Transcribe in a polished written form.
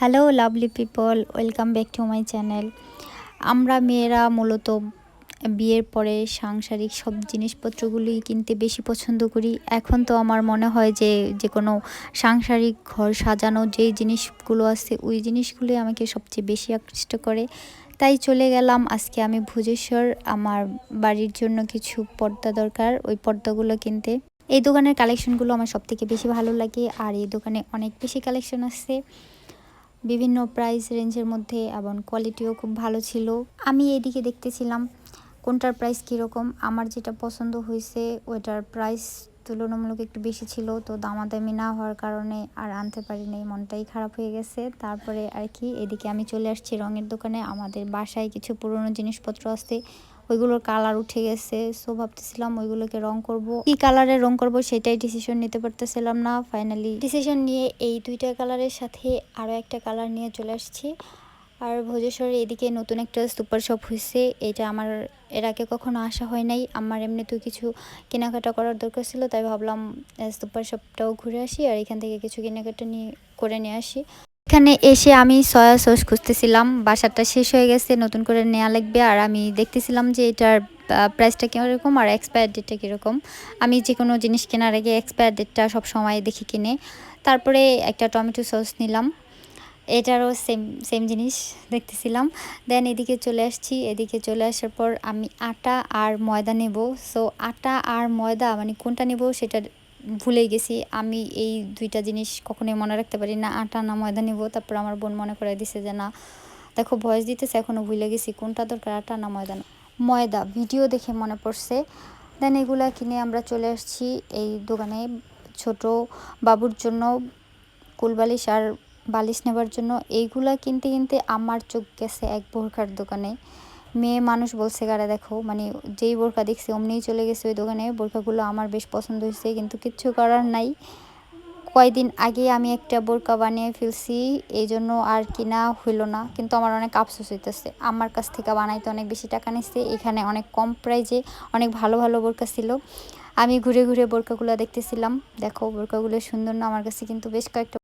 Hello lovely people, welcome back to my channel. আমরা মেয়েরা মূলত বিয়ের পরে সাংসারিক সব জিনিসপত্রগুলি কিনতে বেশি পছন্দ করি। এখন তো আমার মনে হয় যে যে কোনো সাংসারিক ঘর সাজানো যেই জিনিসগুলো আছে ওই জিনিসগুলি আমাকে সবচেয়ে বেশি আকৃষ্ট করে। তাই চলে গেলাম আজকে আমি ভুজেশ্বর, আমার বাড়ির জন্য কিছু পর্দা দরকার, ওই পর্দাগুলো কিনতে। এই দোকানের কালেকশনগুলো আমার সবথেকে বেশি ভালো লাগে, আর এই দোকানে অনেক বেশি কালেকশন আছে বিভিন্ন প্রাইস রেঞ্জের মধ্যে, এবং কোয়ালিটিও খুব ভালো ছিল। আমি এইদিকে দেখতেছিলাম কোনটার প্রাইস কীরকম। আমার যেটা পছন্দ হয়েছে ওইটার প্রাইস তুলনামূলক একটু বেশি ছিল, তো দামাদামি না হওয়ার কারণে আর আনতে পারিনি, মনটাই খারাপ হয়ে গেছে। তারপরে আর কি এদিকে আমি চলে আসছি রঙের দোকানে। আমাদের বাসায় কিছু পুরনো জিনিসপত্র আছে, ওইগুলোর কালার উঠে গেছে, সো ভাবতেছিলাম ওইগুলোকে রং করব। কি কালারের রং করব সেটাই ডিসিশন নিতে পারতেছিলাম না। ফাইনালি ডিসিশন নিয়ে এই দুইটা কালারের সাথে আরও একটা কালার নিয়ে চলে আসছি। আর ভোজেশ্বরে এদিকে নতুন একটা সুপার শপ হয়েছে, এটা আমার এর আগে কখনো আসা হয় নাই। আমার এমনিতেও কিছু কেনাকাটা করার দরকার ছিল, তাই ভাবলাম সুপার শপটাও ঘুরে আসি আর এখান থেকে কিছু কেনাকাটা নিয়ে আসি। এখানে এসে আমি সয়া সস খুঁজতেছিলাম, বাসাটা শেষ হয়ে গেছে, নতুন করে নেওয়া লাগবে। আর আমি দেখতেছিলাম যে এটার প্রাইসটা কীরকম আর এক্সপায়ার ডেটটা কীরকম। আমি যে কোনো জিনিস কেনার আগে এক্সপায়ার ডেটটা সবসময় দেখি কিনে। তারপরে একটা টমেটো সস নিলাম, এটারও সেম সেম জিনিস দেখতেছিলাম। দেন এদিকে চলে আসছি, এদিকে চলে আসার পর আমি আটা আর ময়দা নেব। সো আটা আর ময়দা মানে কোনটা নেব সেটা ভুলে গেছি। আমি এই দুইটা জিনিস কখনোই মনে রাখতে পারি না, আটা না ময়দা নেব। তারপর আমার বোন মনে করে দিছে যে না দেখো ভয়েস দিতেছে, এখনও ভুলে গেছি কোনটা দরকার, আটা না ময়দা। না ময়দা, ভিডিও দেখে মনে পড়ছে। দেন এগুলা কিনে আমরা চলে আসছি এই দোকানে ছোট বাবুর জন্য কুলবালিশ আর বালিশ নেবার জন্য। এইগুলা কিনতে কিনতে আমার চোখ গেছে এক বোরখার দোকানে। মেয়ে মানুষ বলছে কারা দেখো, মানে যেই বোরখা দেখছে অমনিই চলে গেছে ওই দোকানে। বোরখাগুলো আমার বেশ পছন্দ হয়েছে, কিন্তু কিচ্ছু করার নাই, কয়দিন আগে আমি একটা বোরকা বানিয়ে ফেলছি, এই জন্য আর কিনা হইলো না। কিন্তু আমার অনেক আফসোস হইতেছে, আমার কাছ থেকে বানাইতে অনেক বেশি টাকা নিচ্ছে। এখানে অনেক কম প্রাইজে অনেক ভালো ভালো বোরকা ছিল। আমি ঘুরে ঘুরে বোরকাগুলো দেখতেছিলাম। দেখো বোরকাগুলো সুন্দর না? আমার কাছে কিন্তু বেশ কয়েকটা